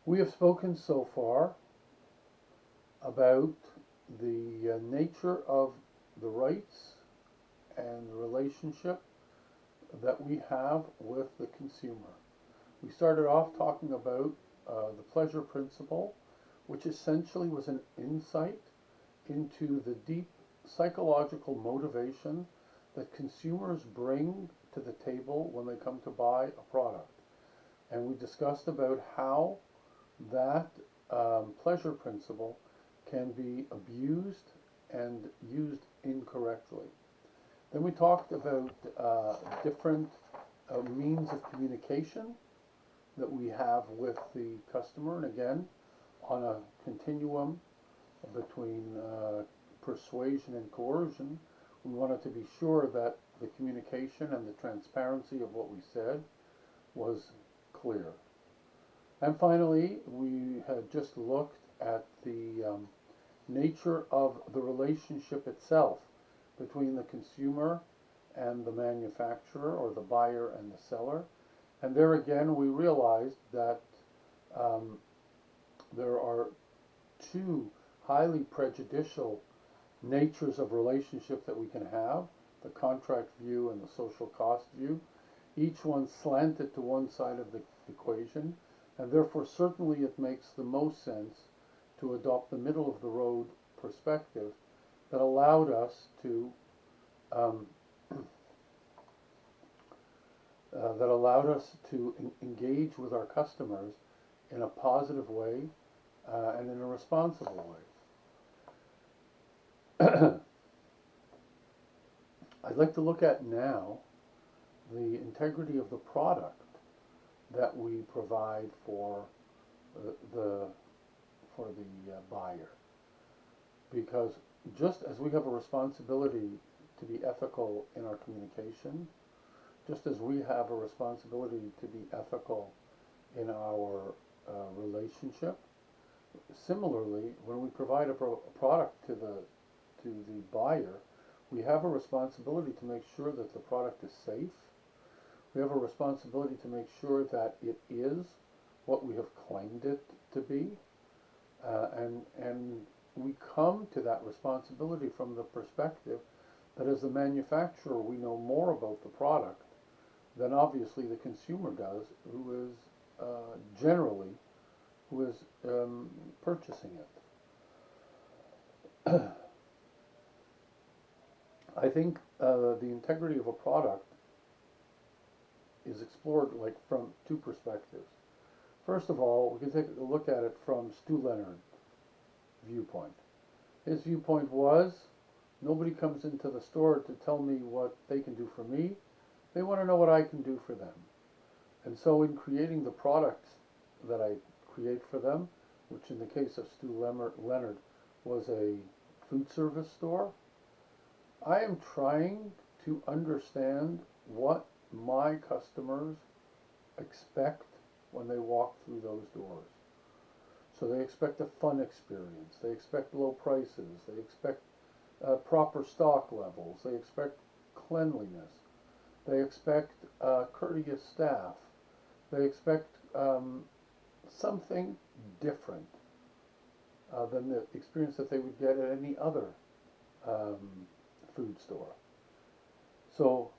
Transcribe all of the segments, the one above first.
We have spoken so far about the nature of the rights and the relationship that we have with the consumer. We started off talking about the pleasure principle, which essentially was an insight into the deep psychological motivation that consumers bring to the table when they come to buy a product. And we discussed about how that pleasure principle can be abused and used incorrectly. Then we talked about different means of communication that we have with the customer, and again, on a continuum between persuasion and coercion, we wanted to be sure that the communication and the transparency of what we said was clear. And finally, we had just looked at the nature of the relationship itself between the consumer and the manufacturer, or the buyer and the seller. And there again, we realized that um, there are two highly prejudicial natures of relationship that we can have: the contract view and the social cost view. Each one slanted to one side of the equation, and therefore certainly it makes the most sense to adopt the middle of the road perspective that allowed us to um, engage with our customers in a positive way and in a responsible way. I'd like to look at now the integrity of the product that we provide for the buyer, because just as we have a responsibility to be ethical in our communication, just as we have a responsibility to be ethical in our relationship, similarly, when we provide a product to the buyer, we have a responsibility to make sure that the product is safe. We have a responsibility to make sure that it is what we have claimed it to be, and we come to that responsibility from the perspective that as the manufacturer we know more about the product than obviously the consumer does, who is generally who is purchasing it. I think the integrity of a product is explored like from two perspectives. First of all, we can take a look at it from Stu Leonard's viewpoint. His viewpoint was, nobody comes into the store to tell me what they can do for me. They want to know what I can do for them. And so in creating the products that I create for them, which in the case of Stu Leonard was a food service store, I am trying to understand what my customers expect when they walk through those doors. So they expect a fun experience, they expect low prices, they expect proper stock levels, they expect cleanliness, they expect courteous staff, they expect something different than the experience that they would get at any other food store. So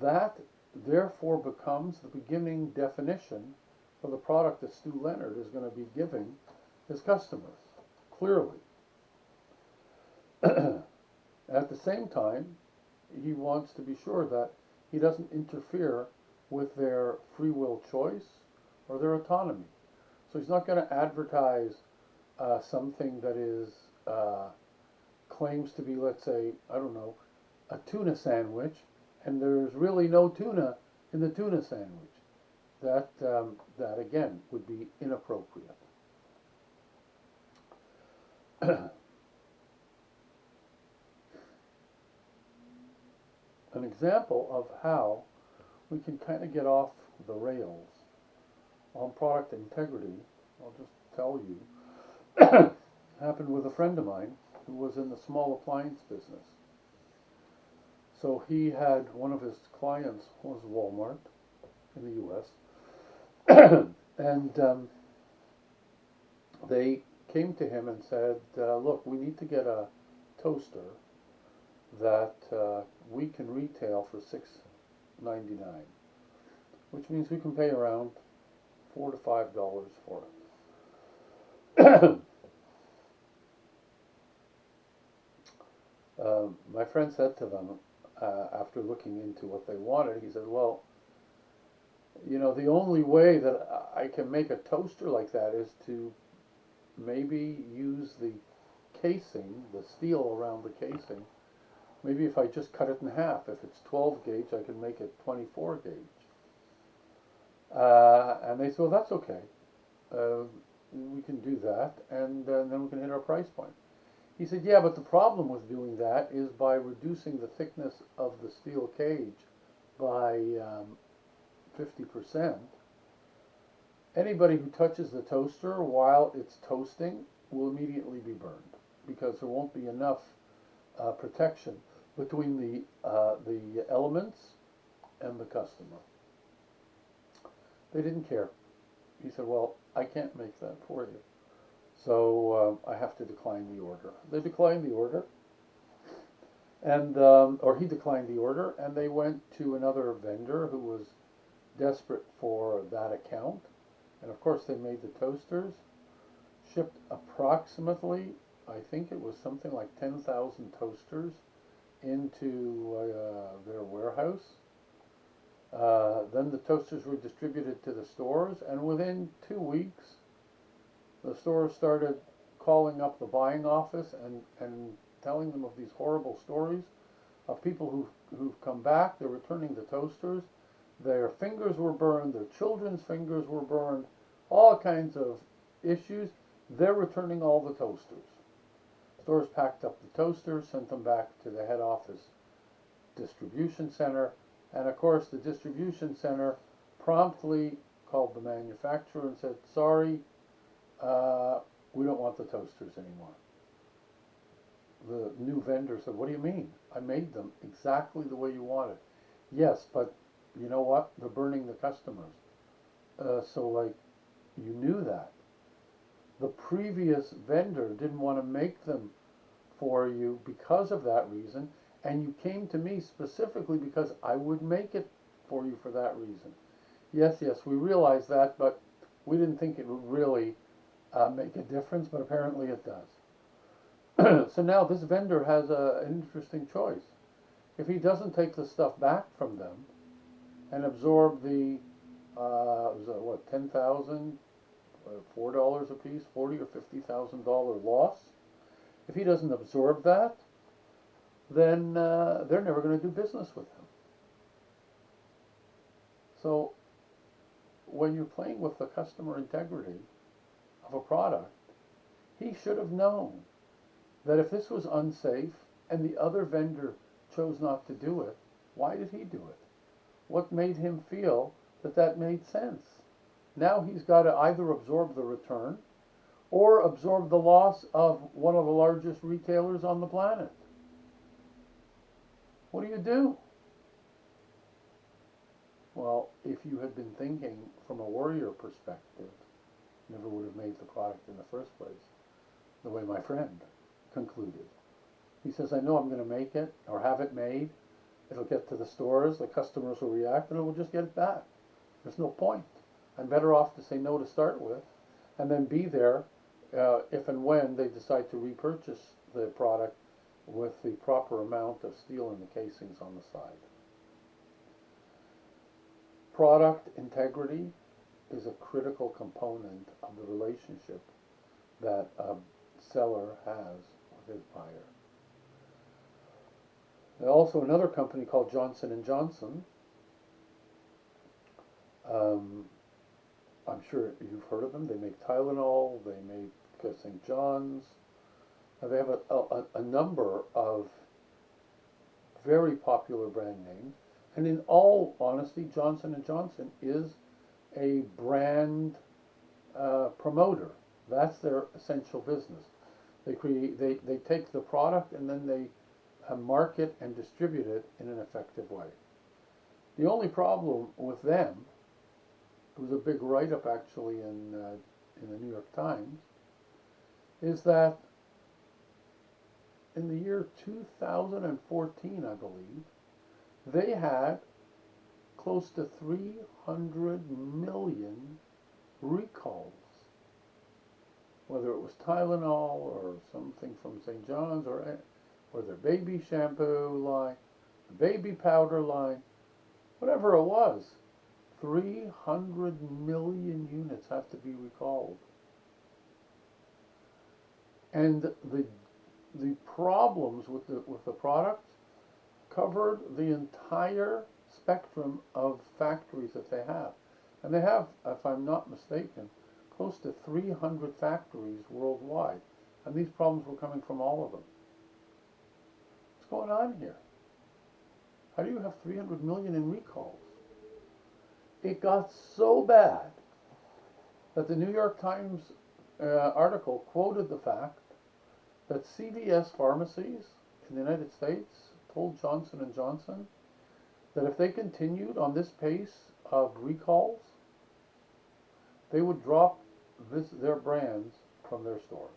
that therefore becomes the beginning definition for the product that Stu Leonard is going to be giving his customers, clearly. At the same time, he wants to be sure that he doesn't interfere with their free will choice or their autonomy. So he's not going to advertise something that is claims to be, let's say, I don't know, a tuna sandwich, and there's really no tuna in the tuna sandwich. That again would be inappropriate. An example of how we can kind of get off the rails on product integrity, I'll just tell you, happened with a friend of mine who was in the small appliance business. So he had one of his clients was Walmart in the U.S. and they came to him and said, look, we need to get a toaster that we can retail for $6.99, which means we can pay around $4 to $5 for it. My friend said to them, after looking into what they wanted, he said, well, you know, the only way that I can make a toaster like that is to maybe use the casing, the steel around the casing. Maybe if I just cut it in half, if it's 12 gauge, I can make it 24 gauge. And they said, well, that's okay. We can do that, and then we can hit our price point. He said, yeah, but the problem with doing that is by reducing the thickness of the steel cage by 50%, anybody who touches the toaster while it's toasting will immediately be burned because there won't be enough protection between the elements and the customer. They didn't care. He said, well, I can't make that for you. So I have to decline the order. They declined the order, and or he declined the order, and they went to another vendor who was desperate for that account. And of course, they made the toasters, shipped approximately, I think it was something like 10,000 toasters into their warehouse. Then the toasters were distributed to the stores, and within 2 weeks, the stores started calling up the buying office and telling them of these horrible stories of people who've come back. They're returning the toasters. Their fingers were burned. Their children's fingers were burned. All kinds of issues. They're returning all the toasters. Stores packed up the toasters, sent them back to the head office distribution center. And of course, the distribution center promptly called the manufacturer and said, sorry, we don't want the toasters anymore. The new vendor said, what do you mean? I made them exactly the way you wanted. Yes, but you know what? They're burning the customers. So like, you knew that. The previous vendor didn't want to make them for you because of that reason, and you came to me specifically because I would make it for you for that reason. Yes, we realize that, but we didn't think it would really make a difference, but apparently it does. So now this vendor has an interesting choice. If he doesn't take the stuff back from them and absorb the, was that 10,000, $4 a piece, $40 or $50,000 loss, if he doesn't absorb that, then they're never going to do business with him. So when you're playing with the customer integrity of a product, he should have known that if this was unsafe and the other vendor chose not to do it, why did he do it? What made him feel that that made sense? Now he's got to either absorb the return or absorb the loss of one of the largest retailers on the planet. What do you do? Well, if you had been thinking from a warrior perspective, never would have made the product in the first place, the way my friend concluded. He says, I know I'm going to make it or have it made. It'll get to the stores, the customers will react, and we'll just get it back. There's no point. I'm better off to say no to start with and then be there if and when they decide to repurchase the product with the proper amount of steel in the casings on the side. Product integrity is a critical component of the relationship that a seller has with his buyer. There's also another company called Johnson & Johnson. I'm sure you've heard of them. They make Tylenol, they make St. John's. They have a number of very popular brand names. And in all honesty, Johnson & Johnson is a brand promoter. That's their essential business. They take the product and then they market and distribute it in an effective way. The only problem with them, it was a big write-up actually in the New York Times, is that in the year 2014, I believe, they had close to 300 million recalls, whether it was Tylenol or something from St. John's or their baby shampoo line, the baby powder line, whatever it was. 300 million units have to be recalled. And the problems with the product covered the entire spectrum of factories that they have. And they have, if I'm not mistaken, close to 300 factories worldwide. And these problems were coming from all of them. What's going on here? How do you have 300 million in recalls? It got so bad that the New York Times article quoted the fact that CVS pharmacies in the United States told Johnson & Johnson that if they continued on this pace of recalls, they would drop their brands from their stores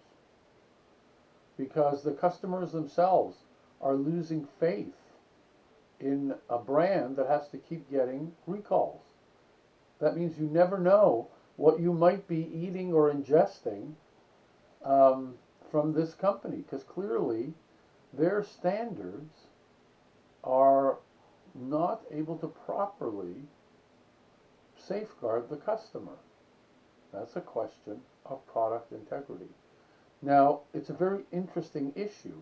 because the customers themselves are losing faith in a brand that has to keep getting recalls. That means you never know what you might be eating or ingesting from this company, because clearly their standards are not able to properly safeguard the customer. That's a question of product integrity. Now, it's a very interesting issue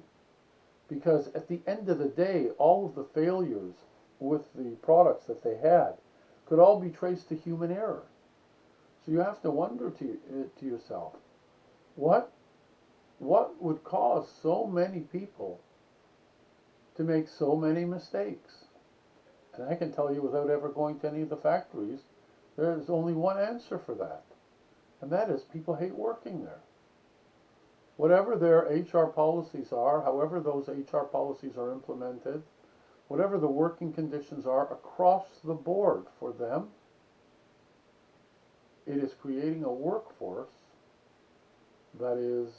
because at the end of the day, all of the failures with the products that they had could all be traced to human error. So you have to wonder to yourself, what would cause so many people to make so many mistakes? And I can tell you without ever going to any of the factories, there's only one answer for that. And that is people hate working there. Whatever their HR policies are, however those HR policies are implemented, whatever the working conditions are across the board for them, it is creating a workforce that is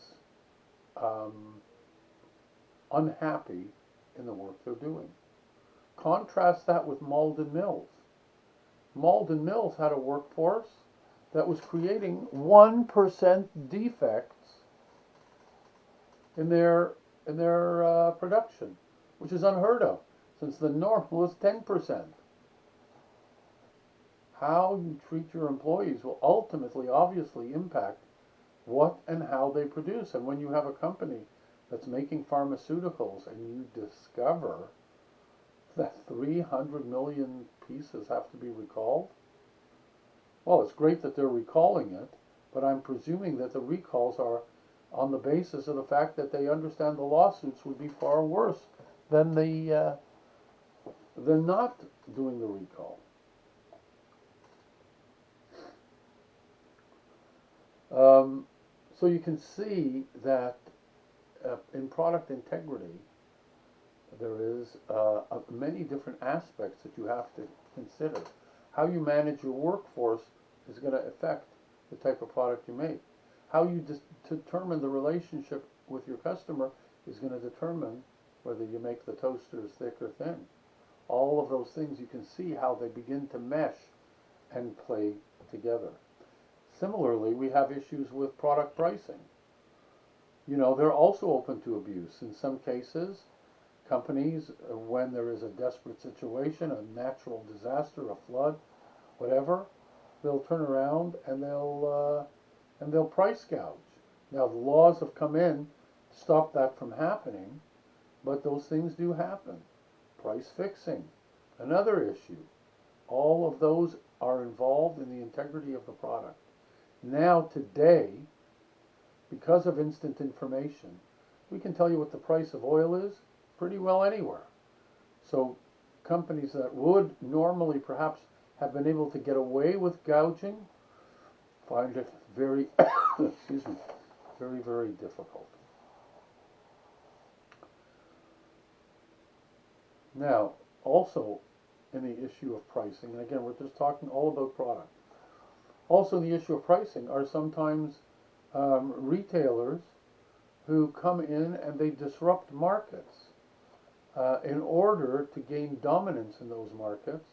unhappy in the work they're doing. Contrast that with Malden Mills. Malden Mills had a workforce that was creating 1% defects in their production, which is unheard of, since the normal is 10%. How you treat your employees will ultimately, obviously, impact what and how they produce. And when you have a company that's making pharmaceuticals and you discover that 300 million pieces have to be recalled, well, it's great that they're recalling it, but I'm presuming that the recalls are on the basis of the fact that they understand the lawsuits would be far worse than than not doing the recall. So you can see that in product integrity, there is many different aspects that you have to consider. How you manage your workforce is going to affect the type of product you make. How you determine the relationship with your customer is going to determine whether you make the toasters thick or thin. All of those things, you can see how they begin to mesh and play together. Similarly, we have issues with product pricing. They're also open to abuse. In some cases, companies, when there is a desperate situation, a natural disaster, a flood, whatever, they'll turn around and they'll price gouge. Now, the laws have come in to stop that from happening, but those things do happen. Price fixing, another issue. All of those are involved in the integrity of the product. Now, today, because of instant information, we can tell you what the price of oil is pretty well anywhere. So companies that would normally perhaps have been able to get away with gouging find it very, excuse me, very, very difficult. Now, also in the issue of pricing, and again, we're just talking all about product. Also, in the issue of pricing are sometimes retailers who come in and they disrupt markets in order to gain dominance in those markets.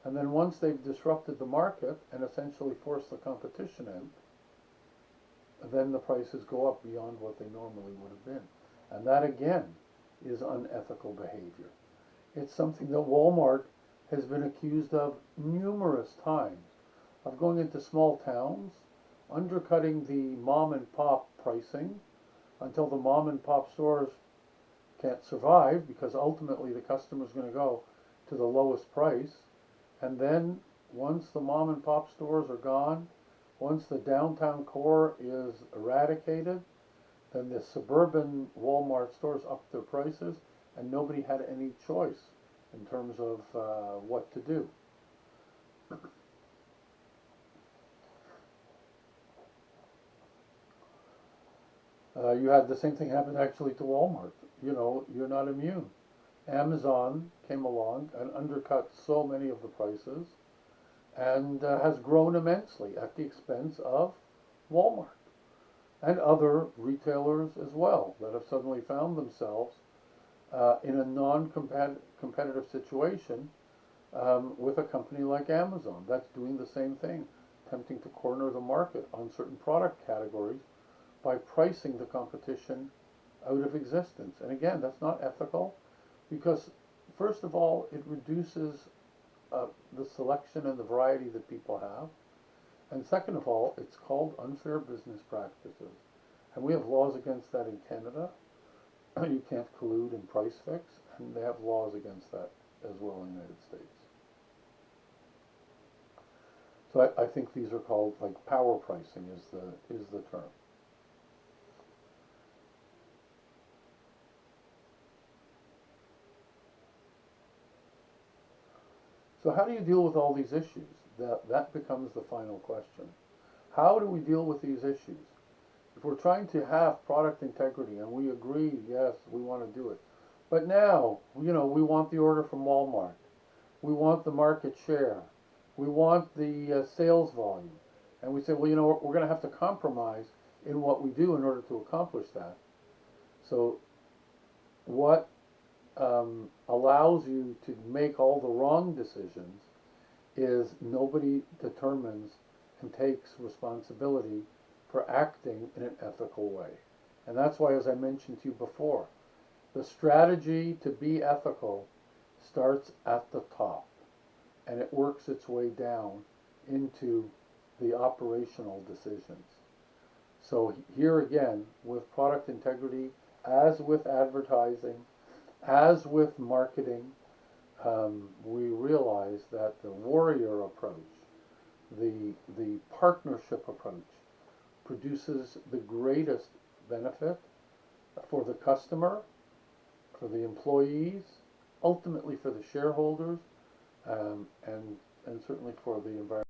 And then once they've disrupted the market and essentially forced the competition in, then the prices go up beyond what they normally would have been. And that again is unethical behavior. It's something that Walmart has been accused of numerous times, of going into small towns, undercutting the mom and pop pricing until the mom and pop stores can't survive, because ultimately the customer is going to go to the lowest price. And then once the mom and pop stores are gone, once the downtown core is eradicated, then the suburban Walmart stores upped their prices, and nobody had any choice in terms of what to do. You had the same thing happen actually to Walmart. You know, you're not immune. Amazon came along and undercut so many of the prices and has grown immensely at the expense of Walmart and other retailers as well that have suddenly found themselves in a non-competitive situation with a company like Amazon that's doing the same thing, attempting to corner the market on certain product categories by pricing the competition out of existence. And again, that's not ethical because, first of all, it reduces the selection and the variety that people have. And second of all, it's called unfair business practices. And we have laws against that in Canada. You can't collude and price fix, and they have laws against that as well in the United States. So I think these are called, like, power pricing is the term. So how do you deal with all these issues? That becomes the final question. How do we deal with these issues? If we're trying to have product integrity and we agree, yes, we want to do it. But now, you know, we want the order from Walmart. We want the market share. We want the sales volume. And we say, well, you know, we're going to have to compromise in what we do in order to accomplish that. So what allows you to make all the wrong decisions is nobody determines and takes responsibility for acting in an ethical way. And that's why, as I mentioned to you before, the strategy to be ethical starts at the top and it works its way down into the operational decisions. So here again, with product integrity, as with advertising, as with marketing, we realize that the warrior approach, the partnership approach, produces the greatest benefit for the customer, for the employees, ultimately for the shareholders, and certainly for the environment.